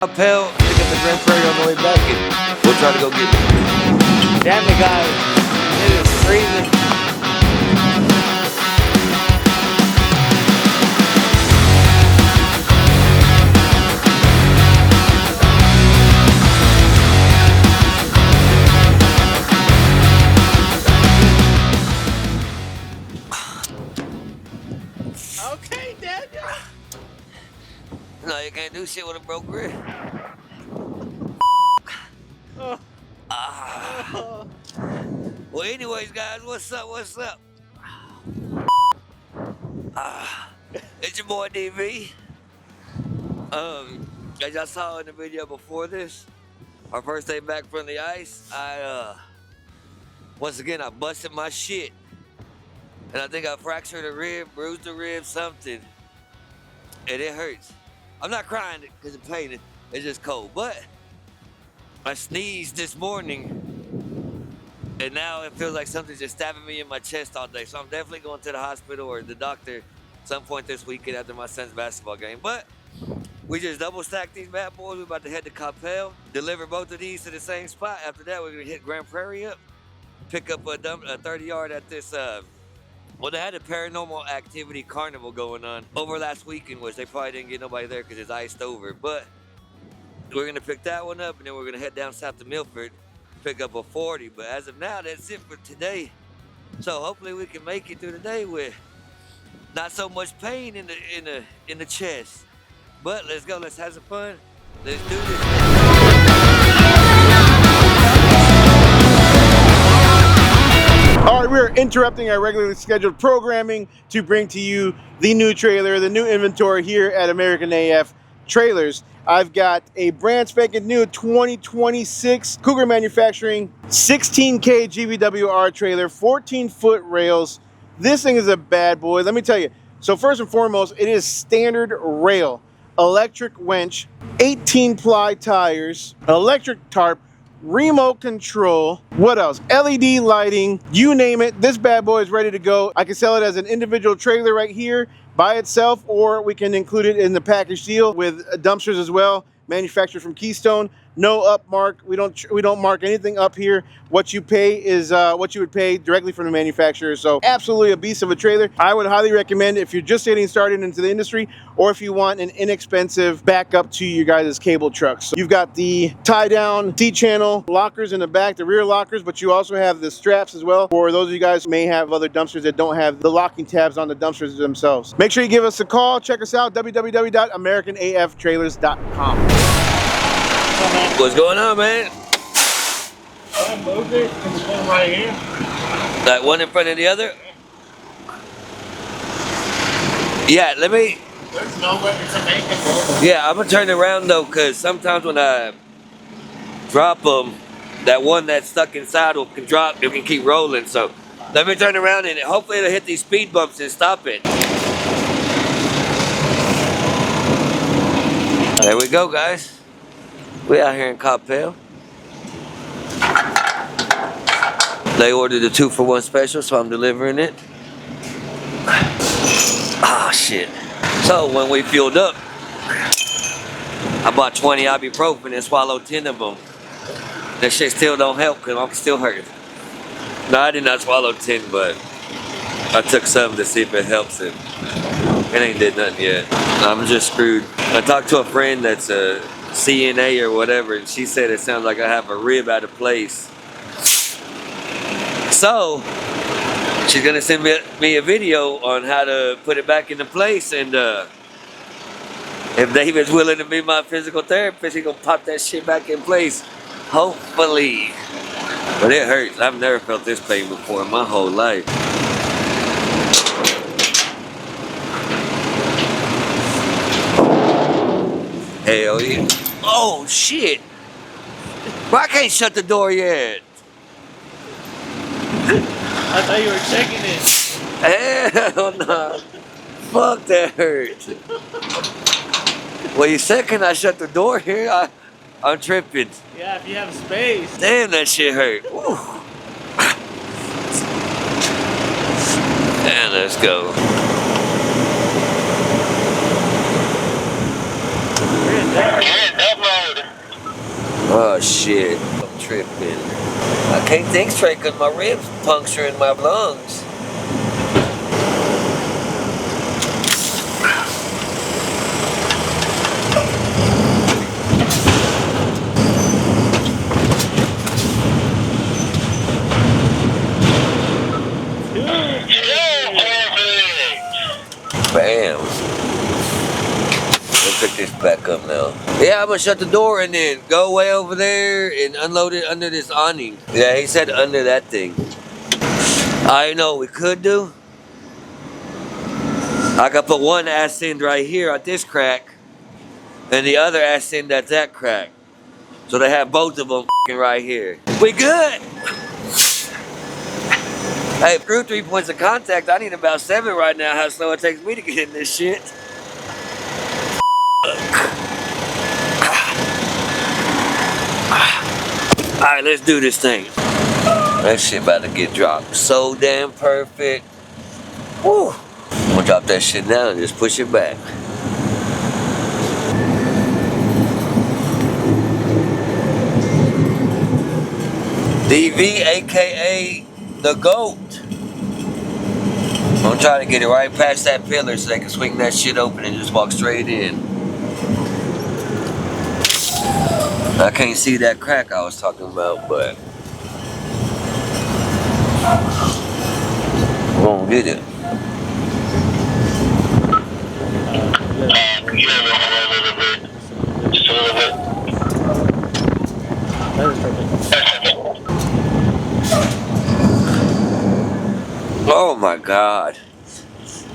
Coppell, pick up the Grand Prairie on the way back, and we'll try to go get it. Damn it, guys. It is freezing. Okay, Daniel. No, you can't do shit with a broke rib. Well, anyways, guys, what's up? What's up? It's your boy DV. As y'all saw in the video before this, our first day back from the ice, once again, I busted my shit. And I think I fractured a rib, bruised a rib, something. And it hurts. I'm not crying because of pain, it's just cold. But I sneezed this morning, and now it feels like something's just stabbing me in my chest all day. So I'm definitely going to the hospital or the doctor some point this weekend after my son's basketball game. But we just double stacked these bad boys. We're about to head to Coppell, deliver both of these to the same spot. After that, we're gonna hit Grand Prairie up, pick up a 30-yard at this, well, they had a paranormal activity carnival going on over last weekend, which they probably didn't get nobody there because it's iced over. But we're gonna pick that one up, and then we're gonna head down south to Milford, pick up a 40. But as of now, that's it for today. So hopefully we can make it through the day with not so much pain in the chest. But let's go. Let's have some fun. Let's do this. All right, we're interrupting our regularly scheduled programming to bring to you the new trailer, the new inventory here at American AF Trailers. I've got a brand spanking new 2026 Cougar Manufacturing 16K GVWR trailer, 14-foot rails. This thing is a bad boy, let me tell you. So first and foremost, it is standard rail, electric winch, 18-ply tires, electric tarp, remote control, what else? LED lighting, you name it. This bad boy is ready to go. I can sell it as an individual trailer right here by itself, or we can include it in the package deal with dumpsters as well, manufactured from Keystone. No up mark. We don't mark anything up here. What you pay is what you would pay directly from the manufacturer. So absolutely a beast of a trailer. I would highly recommend if you're just getting started into the industry, or if you want an inexpensive backup to your guys' cable trucks. So you've got the tie down T-channel lockers in the back, the rear lockers, but you also have the straps as well for those of you guys who may have other dumpsters that don't have the locking tabs on the dumpsters themselves. Make sure you give us a call. Check us out, www.americanaftrailers.com. What's going on, man? I moved it. It's one right here. Like one in front of the other? Yeah, let me. There's nowhere to make it. Yeah, I'm gonna turn it around though, because sometimes when I drop them, that one that's stuck inside can drop, it can keep rolling. So let me turn around and hopefully it'll hit these speed bumps and stop it. There we go, guys. We out here in Coppell. They ordered a 2-for-1 special, so I'm delivering it. Oh shit. So when we fueled up, I bought 20 ibuprofen and swallowed 10 of them. That shit still don't help because I'm still hurting. No, I did not swallow 10, but I took some to see if it helps it. It ain't did nothing yet. I'm just screwed. I talked to a friend that's a CNA or whatever, and she said it sounds like I have a rib out of place. So she's gonna send me a video on how to put it back into place, and if David's willing to be my physical therapist, he gonna pop that shit back in place, hopefully. But it hurts. I've never felt this pain before in my whole life. Hell yeah. Oh shit. Why I can't shut the door yet? I thought you were checking it. Hell no. Fuck, that hurt. Well, you said can I shut the door here? I'm tripping. Yeah, if you have space. Damn, that shit hurt. Woo. And let's go. You're in there. Oh shit, I'm tripping. I can't think straight because my ribs puncturing my lungs. Bam. Let's pick this back up now. Yeah, I'm gonna shut the door and then go way over there and unload it under this awning. Yeah, he said under that thing. I know what we could do. I could put one ass end right here at this crack and the other ass end at that crack. So they have both of them right here. We good. Hey, through 3 points of contact, I need about 7 right now. How slow it takes me to get in this shit. Alright, let's do this thing. That shit about to get dropped so damn perfect. Woo! I'm gonna drop that shit down and just push it back. DV, aka the GOAT. I'm trying to get it right past that pillar so they can swing that shit open and just walk straight in. I can't see that crack I was talking about, but we're gonna get it. Oh my God.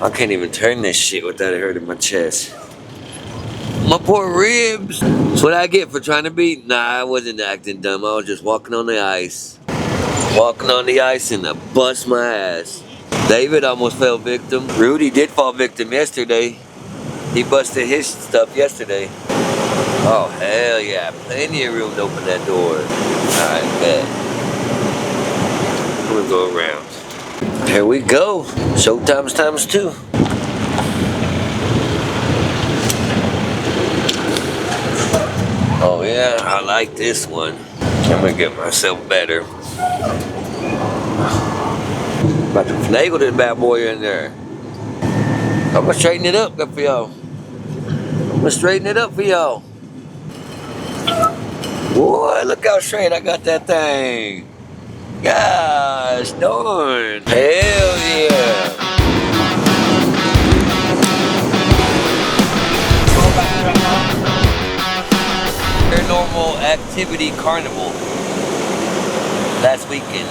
I can't even turn this shit without it hurting my chest. My poor ribs. That's what I get for trying to be. Nah, I wasn't acting dumb. I was just walking on the ice. Walking on the ice and I bust my ass. David almost fell victim. Rudy did fall victim yesterday. He busted his stuff yesterday. Oh, hell yeah. Plenty of room to open that door. Alright, bet. I'm gonna go around. Here we go. Showtime's times 2. Oh yeah, I like this one. I'm gonna get myself better. About to finagle this bad boy in there. I'm gonna straighten it up for y'all. I'm gonna straighten it up for y'all. Boy, look how straight I got that thing. Gosh darn. Hell yeah. Paranormal Activity Carnival last weekend.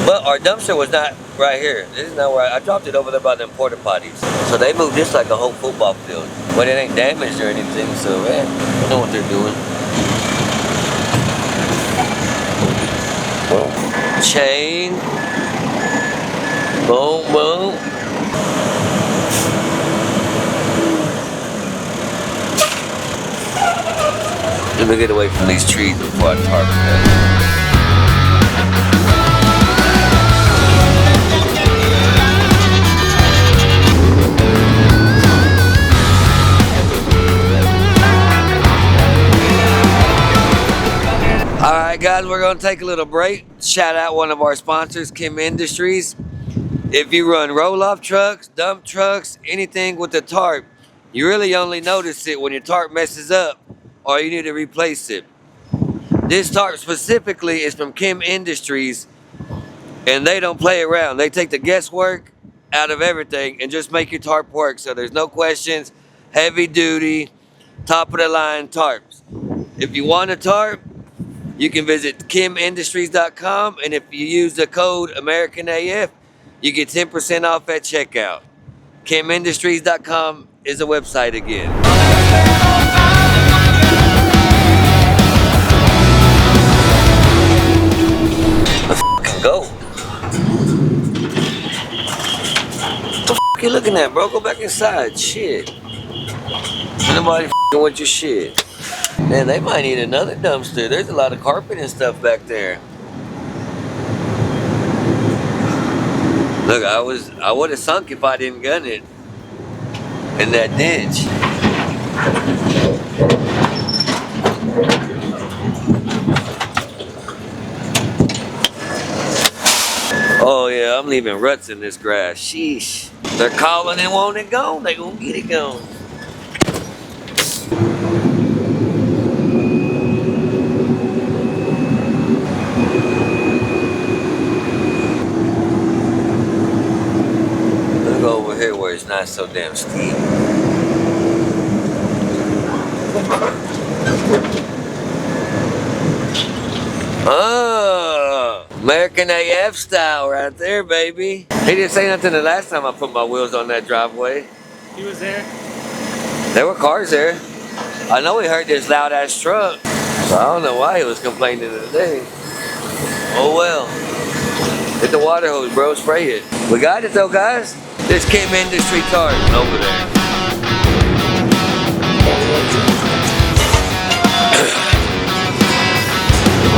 But our dumpster was not right here. This is not where I dropped it over there by them porta potties. So they moved this like a whole football field. But it ain't damaged or anything, so man, I know what they're doing. Boom. Chain. Boom, boom. Let me get away from these trees before I tarp them. Alright guys, we're going to take a little break. Shout out one of our sponsors, Kym Industries. If you run roll-off trucks, dump trucks, anything with the tarp, you really only notice it when your tarp messes up or you need to replace it. This tarp specifically is from Kym Industries and they don't play around. They take the guesswork out of everything and just make your tarp work. So there's no questions, heavy duty, top of the line tarps. If you want a tarp, you can visit KymIndustries.com, and if you use the code AmericanAF, you get 10% off at checkout. KymIndustries.com is the website again. Let's fucking go. What the fuck you looking at, bro? Go back inside. Shit. Nobody fucking want your shit. Man, they might need another dumpster. There's a lot of carpet and stuff back there. Look, I would have sunk if I didn't gun it in that ditch. Yeah, I'm leaving ruts in this grass. Sheesh. They're calling and want it gone. They gonna get it gone. Let's go over here where it's not so damn steep. Oh, American AF style right there, baby. He didn't say nothing the last time I put my wheels on that driveway. He was there. There were cars there. I know he heard this loud ass truck. So I don't know why he was complaining today. Oh well. Hit the water hose, bro. Spray it. We got it though, guys. This Kym Industries tarp over there.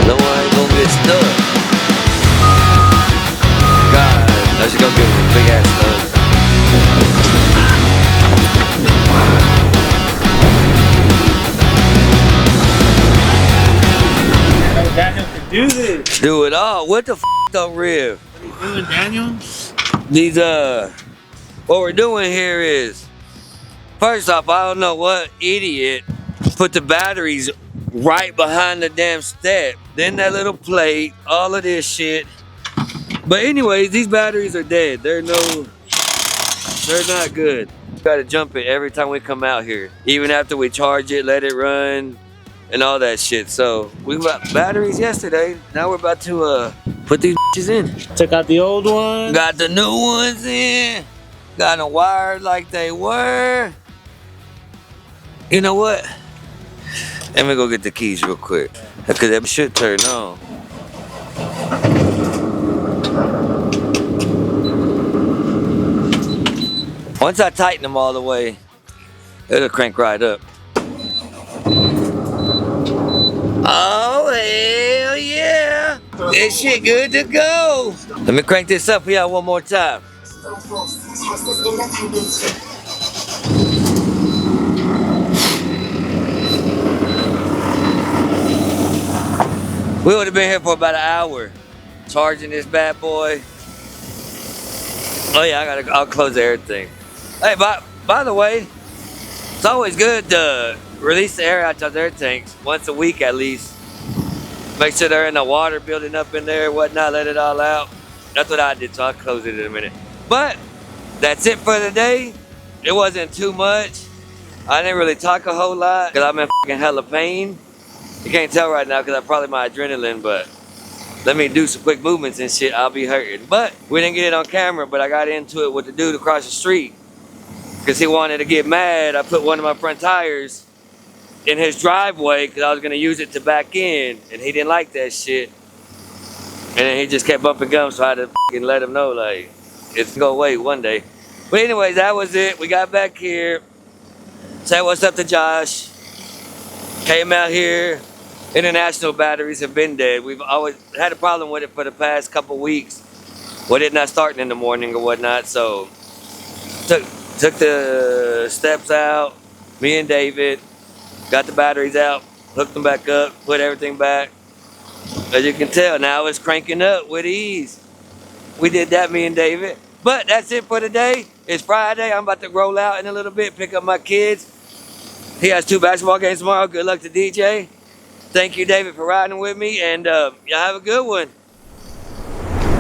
No one ain't gonna get stuck. God, let's go give him a big ass hug. Daniel can do this. Do it all. What the f don't rib? What are you doing, Daniel? These what we're doing here is, first off, I don't know what idiot put the batteries right behind the damn step. Then that little plate, all of this shit. But anyways, these batteries are dead. They're not good. Gotta jump it every time we come out here. Even after we charge it, let it run, and all that shit. So we got batteries yesterday. Now we're about to put these bitches in. Took out the old one. Got the new ones in. Got them wired like they were. You know what? Let me go get the keys real quick. Because that should turn on. Once I tighten them all the way, it'll crank right up. Oh, hell yeah. This shit good to go. Let me crank this up for y'all one more time. We would have been here for about an hour charging this bad boy. Oh yeah, I'll close everything. Hey, by the way, it's always good to release the air out those air tanks once a week at least. Make sure there ain't no water building up in there, whatnot, let it all out. That's what I did, so I'll close it in a minute. But that's it for today. It wasn't too much. I didn't really talk a whole lot because I'm in fucking hella pain. You can't tell right now because I probably my adrenaline, but let me do some quick movements and shit, I'll be hurting. But we didn't get it on camera, but I got into it with the dude across the street because he wanted to get mad. I put one of my front tires in his driveway because I was going to use it to back in, and he didn't like that shit. And then he just kept bumping gums, so I had to fucking let him know, like, it's going to go away one day. But anyways, that was it. We got back here. Say what's up to Josh. Came out here. International batteries have been dead. We've always had a problem with it for the past couple weeks, with it not starting in the morning or whatnot. So took the steps out, me and David, got the batteries out, hooked them back up, put everything back. As you can tell, now it's cranking up with ease. We did that, me and David. But that's it for today. It's Friday. I'm about to roll out in a little bit, pick up my kids. He has 2 basketball games tomorrow. Good luck to DJ. Thank you, David, for riding with me, and y'all have a good one.